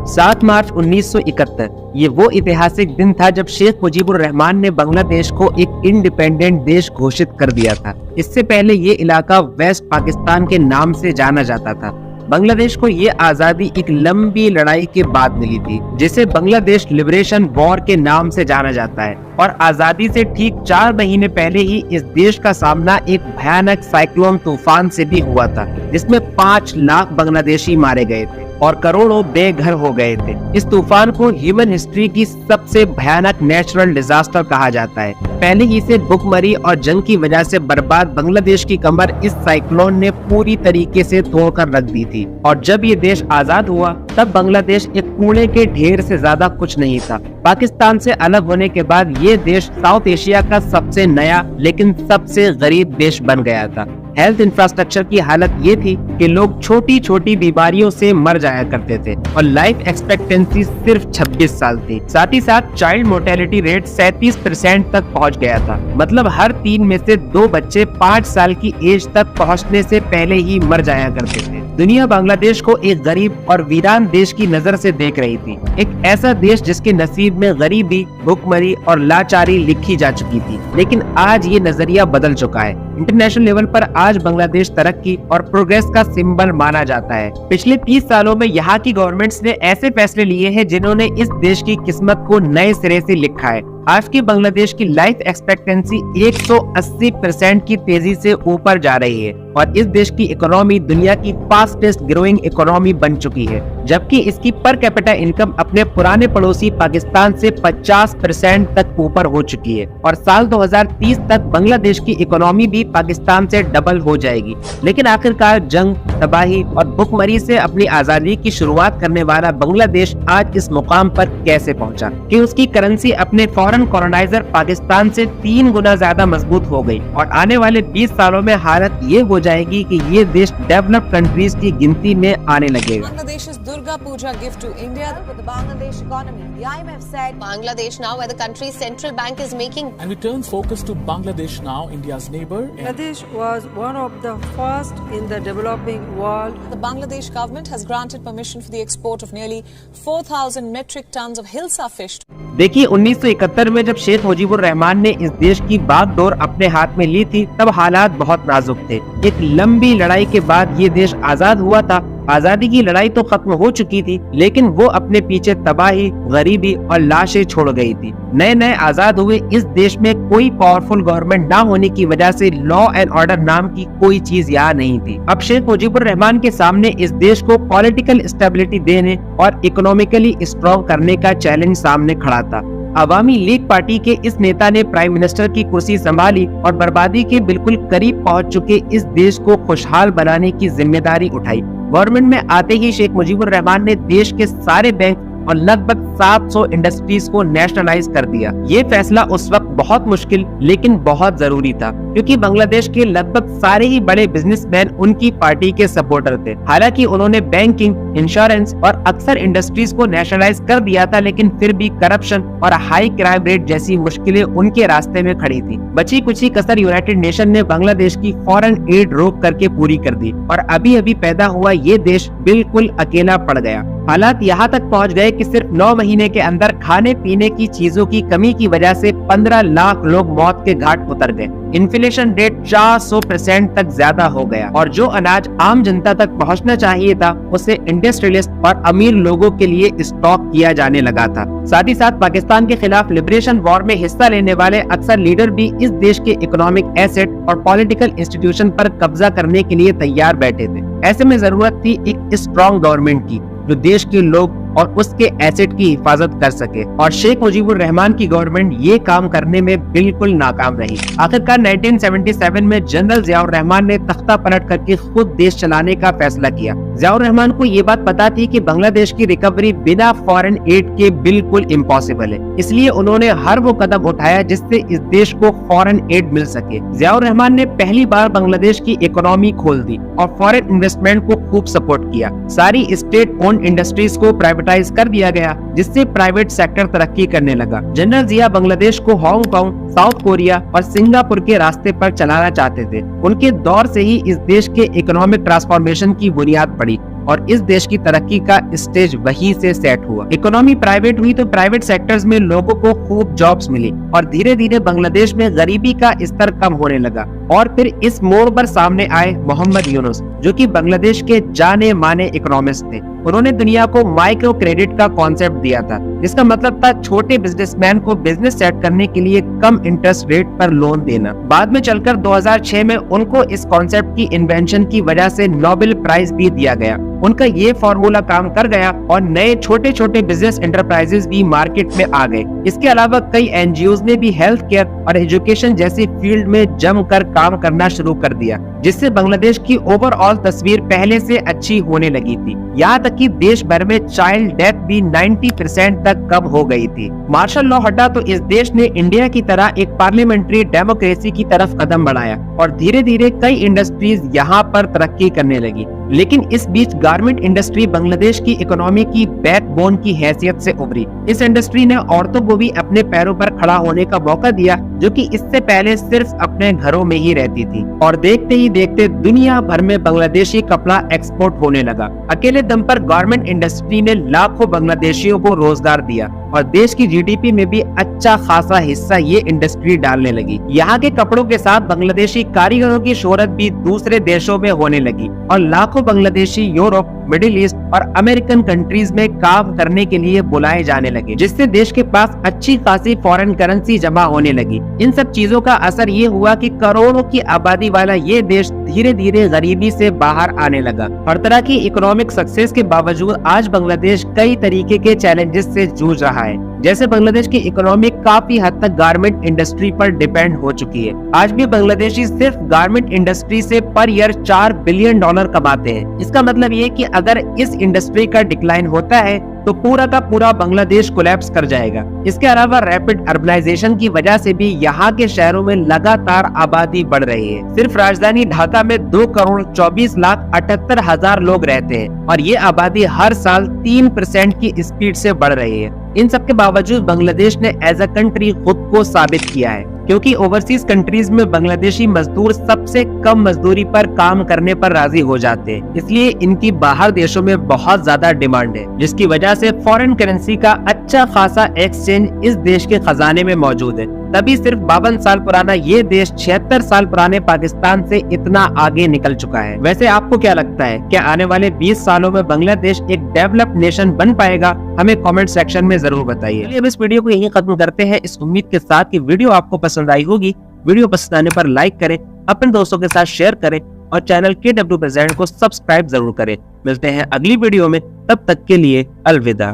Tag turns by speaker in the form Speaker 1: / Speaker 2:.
Speaker 1: 7 मार्च 1971 ये वो ऐतिहासिक दिन था जब शेख मुजीबुर रहमान ने बांग्लादेश को एक इंडिपेंडेंट देश घोषित कर दिया था। इससे पहले ये इलाका वेस्ट पाकिस्तान के नाम से जाना जाता था। बांग्लादेश को ये आजादी एक लंबी लड़ाई के बाद मिली थी, जिसे बांग्लादेश लिबरेशन वॉर के नाम से जाना जाता है। और आजादी से ठीक 4 महीने पहले ही इस देश का सामना एक भयानक साइक्लोन तूफान से भी हुआ था, जिसमें 5 लाख बांग्लादेशी मारे गए थे और करोड़ों बेघर हो गए थे। इस तूफान को ह्यूमन हिस्ट्री की सबसे भयानक नेचुरल डिजास्टर कहा जाता है। पहले ही से भुखमरी और जंग की वजह से बर्बाद बांग्लादेश की कमर इस साइक्लोन ने पूरी तरीके से तोड़कर रख दी थी। और जब ये देश आजाद हुआ तब बांग्लादेश एक कूड़े के ढेर से ज्यादा कुछ नहीं था। पाकिस्तान से अलग होने के बाद ये देश साउथ एशिया का सबसे नया लेकिन सबसे गरीब देश बन गया था। हेल्थ इंफ्रास्ट्रक्चर की हालत ये थी कि लोग छोटी छोटी बीमारियों से मर जाया करते थे और लाइफ एक्सपेक्टेंसी सिर्फ 26 साल थी। साथ ही साथ चाइल्ड मोर्टेलिटी रेट 37% तक पहुंच गया था। मतलब हर 3 में से 2 बच्चे 5 साल की एज तक पहुंचने से पहले ही मर जाया करते थे। दुनिया बांग्लादेश को एक गरीब और वीरान देश की नजर से देख रही थी, एक ऐसा देश जिसके नसीब में गरीबी, भुखमरी और लाचारी लिखी जा चुकी थी। लेकिन आज ये नजरिया बदल चुका है। इंटरनेशनल लेवल पर आज बांग्लादेश तरक्की और प्रोग्रेस का सिंबल माना जाता है। पिछले 30 सालों में यहाँ की गवर्नमेंट्स ने ऐसे फैसले लिए हैं जिन्होंने इस देश की किस्मत को नए सिरे से लिखा है। आज के बांग्लादेश की लाइफ एक्सपेक्टेंसी 180% की तेजी से ऊपर जा रही है और इस देश की इकोनॉमी दुनिया की फास्टेस्ट ग्रोइंग इकोनॉमी बन चुकी है, जबकि इसकी पर कैपिटा इनकम अपने पुराने पड़ोसी पाकिस्तान से 50% तक ऊपर हो चुकी है। और साल 2030 तक बांग्लादेश की इकोनॉमी भी पाकिस्तान से डबल हो जाएगी। लेकिन आखिरकार जंग, तबाही और भुखमरी से अपनी आजादी की शुरुआत करने वाला बांग्लादेश आज इस मुकाम पर कैसे पहुंचा कि उसकी करेंसी अपने फॉरेन कॉलोनाइजर पाकिस्तान से 3 गुना ज्यादा मजबूत हो गई और आने वाले 20 सालों में हालत ये हो जाएगी कि ये देश डेवलप्ड कंट्रीज की गिनती में आने लगेगा।
Speaker 2: Bangladesh's Durga Puja gift to India with the Bangladesh economy. The IMF said
Speaker 3: Bangladesh now, where the country's central bank is making
Speaker 4: and returns focus to Bangladesh now, India's neighbor.
Speaker 5: Bangladesh was one of the first in the developing world.
Speaker 2: The Bangladesh government has granted permission for the export of nearly 4,000 metric tons of Hilsa fish.
Speaker 1: देखिए 1971 में जब शेख मुजीबुर रहमान ने इस देश की बागडोर अपने हाथ में ली थी तब हालात बहुत नाजुक थे। एक लंबी लड़ाई के बाद ये देश आजाद हुआ था। आजादी की लड़ाई तो खत्म हो चुकी थी, लेकिन वो अपने पीछे तबाही, गरीबी और लाशें छोड़ गई थी। नए नए आजाद हुए इस देश में कोई पावरफुल गवर्नमेंट ना होने की वजह से लॉ एंड ऑर्डर नाम की कोई चीज यहाँ नहीं थी। अब शेख मुजीबुर रहमान के सामने इस देश को पॉलिटिकल स्टेबिलिटी देने और इकोनॉमिकली स्ट्रॉन्ग करने का चैलेंज सामने खड़ा था। अवामी लीग पार्टी के इस नेता ने प्राइम मिनिस्टर की कुर्सी संभाली और बर्बादी के बिल्कुल करीब पहुंच चुके इस देश को खुशहाल बनाने की जिम्मेदारी उठाई। गवर्नमेंट में आते ही शेख मुजीबुर रहमान ने देश के सारे बैंक और लगभग 700 इंडस्ट्रीज को नेशनलाइज कर दिया। ये फैसला उस वक्त बहुत मुश्किल लेकिन बहुत जरूरी था, क्योंकि बांग्लादेश के लगभग सारे ही बड़े बिजनेसमैन उनकी पार्टी के सपोर्टर थे। हालांकि उन्होंने बैंकिंग, इंश्योरेंस और अक्सर इंडस्ट्रीज को नेशनलाइज कर दिया था, लेकिन फिर भी करप्शन और हाई क्राइम रेट जैसी मुश्किलें उनके रास्ते में खड़ी थी। बची कुछ कसर यूनाइटेड नेशन ने बांग्लादेश की फॉरेन एड रोक करके पूरी कर दी और अभी अभी पैदा हुआ ये देश बिल्कुल अकेला पड़ गया। हालात यहाँ तक पहुँच गए कि सिर्फ 9 महीने के अंदर खाने पीने की चीजों की कमी की वजह से 15 लाख लोग मौत के घाट उतर गए। इन्फ्लेशन रेट 400% तक ज्यादा हो गया और जो अनाज आम जनता तक पहुंचना चाहिए था उसे इंडस्ट्रियलिस्ट और अमीर लोगों के लिए स्टॉक किया जाने लगा था। साथ ही साथ पाकिस्तान के खिलाफ लिबरेशन वॉर में हिस्सा लेने वाले अक्सर लीडर भी इस देश के इकोनॉमिक एसेट और पॉलिटिकल इंस्टीट्यूशन पर कब्जा करने के लिए तैयार बैठे थे। ऐसे में जरूरत थी एक स्ट्रॉन्ग गवर्नमेंट की जो देश के लोग और उसके एसेट की हिफाजत कर सके, और शेख मुजीबुर रहमान की गवर्नमेंट ये काम करने में बिल्कुल नाकाम रही। आखिरकार 1977 में जनरल जियाउर रहमान ने तख्ता पलट करके खुद देश चलाने का फैसला किया। जियाउर रहमान को ये बात पता थी कि बांग्लादेश की रिकवरी बिना फॉरेन एड के बिल्कुल इम्पॉसिबल है, इसलिए उन्होंने हर वो कदम उठाया जिससे इस देश को फॉरेन एड मिल सके। जियाउर रहमान ने पहली बार बांग्लादेश की इकोनॉमी खोल दी और फॉरेन इन्वेस्टमेंट को खूब सपोर्ट किया। सारी स्टेट ओन्ड इंडस्ट्रीज को प्राइवेटाइज कर दिया गया, जिससे प्राइवेट सेक्टर तरक्की करने लगा। जनरल जिया बांग्लादेश को हांगकांग, साउथ कोरिया और सिंगापुर के रास्ते पर चलाना चाहते थे। उनके दौर से ही इस देश के इकोनॉमिक ट्रांसफॉर्मेशन की बुनियाद पड़ी। और इस देश की तरक्की का स्टेज वहीं से सेट हुआ। इकोनॉमी प्राइवेट हुई तो प्राइवेट सेक्टर्स में लोगों को खूब जॉब्स मिली और धीरे धीरे बांग्लादेश में गरीबी का स्तर कम होने लगा। और फिर इस मोड़ पर सामने आए मोहम्मद यूनुस, जो कि बांग्लादेश के जाने माने इकोनॉमिस्ट थे। उन्होंने दुनिया को माइक्रो क्रेडिट का कॉन्सेप्ट दिया था, जिसका मतलब था छोटे बिजनेसमैन को बिजनेस सेट करने के लिए कम इंटरेस्ट रेट पर लोन देना। बाद में चलकर 2006 में उनको इस कॉन्सेप्ट की इन्वेंशन की वजह से नोबेल प्राइज भी दिया गया। उनका ये फॉर्मूला काम कर गया और नए छोटे छोटे बिजनेस एंटरप्राइजेस भी मार्केट में आ गए। इसके अलावा कई एनजीओज ने भी हेल्थ केयर और एजुकेशन जैसी फील्ड में जमकर काम करना शुरू कर दिया, जिससे बांग्लादेश की ओवरऑल तस्वीर पहले से अच्छी होने लगी थी। यहाँ तक कि देश भर में चाइल्ड डेथ भी 90% तक कम हो गई थी। मार्शल लॉ हटा तो इस देश ने इंडिया की तरह एक पार्लियामेंट्री डेमोक्रेसी की तरफ कदम बढ़ाया और धीरे धीरे कई इंडस्ट्रीज यहाँ पर तरक्की करने लगी। लेकिन इस बीच गारमेंट इंडस्ट्री बांग्लादेश की इकोनॉमी की बैकबोन की हैसियत से उभरी। इस इंडस्ट्री ने औरतों को भी अपने पैरों पर खड़ा होने का मौका दिया, जो कि इससे पहले सिर्फ अपने घरों में ही रहती थी। और देखते ही देखते दुनिया भर में बांग्लादेशी कपड़ा एक्सपोर्ट होने लगा। अकेले दम पर गारमेंट इंडस्ट्री ने लाखों बांग्लादेशियों को रोजगार दिया और देश की जीडीपी में भी अच्छा खासा हिस्सा ये इंडस्ट्री डालने लगी। यहाँ के कपड़ों के साथ बांग्लादेशी कारीगरों की शोहरत भी दूसरे देशों में होने लगी और लाखों बांग्लादेशी यूरोप, मिडिल ईस्ट और अमेरिकन कंट्रीज में काम करने के लिए बुलाए जाने लगे, जिससे देश के पास अच्छी खासी फॉरेन करेंसी जमा होने लगी। इन सब चीजों का असर ये हुआ कि करोड़ों की आबादी वाला ये देश धीरे धीरे गरीबी से बाहर आने लगा। हर तरह की इकोनॉमिक सक्सेस के बावजूद आज बांग्लादेश कई तरीके के चैलेंजेस से जूझ रहा है। जैसे बांग्लादेश की इकोनॉमी काफी हद तक गारमेंट इंडस्ट्री पर डिपेंड हो चुकी है। आज भी बांग्लादेशी सिर्फ गारमेंट इंडस्ट्री से पर ईयर $4 बिलियन कमाते हैं। इसका मतलब ये कि अगर इस इंडस्ट्री का डिक्लाइन होता है तो पूरा का पूरा बांग्लादेश कोलैप्स कर जाएगा। इसके अलावा रैपिड अर्बनाइजेशन की वजह से भी यहाँ के शहरों में लगातार आबादी बढ़ रही है। सिर्फ राजधानी ढाका में 2,24,78,000 लोग रहते हैं और ये आबादी हर साल 3% की स्पीड से बढ़ रही है। इन सब के बावजूद बांग्लादेश ने एज अ कंट्री खुद को साबित किया है, क्योंकि ओवरसीज कंट्रीज में बांग्लादेशी मजदूर सबसे कम मजदूरी पर काम करने पर राजी हो जाते हैं। इसलिए इनकी बाहर देशों में बहुत ज्यादा डिमांड है, जिसकी वजह से फॉरेन करेंसी का अच्छा खासा एक्सचेंज इस देश के खजाने में मौजूद है। तभी सिर्फ 52 साल पुराना ये देश 76 साल पुराने पाकिस्तान से इतना आगे निकल चुका है। वैसे आपको क्या लगता है, क्या आने वाले 20 सालों में बांग्लादेश एक डेवलप्ड नेशन बन पाएगा? हमें कमेंट सेक्शन में जरूर बताइए। चलिए अब इस वीडियो को यहीं खत्म करते हैं, इस उम्मीद के साथ कि वीडियो आपको पसंद आई होगी। वीडियो पसंद आने पर लाइक करें, अपने दोस्तों के साथ शेयर करें और चैनल KW प्रेजेंट को सब्सक्राइब जरूर करें। मिलते हैं अगली वीडियो में, तब तक के लिए अलविदा।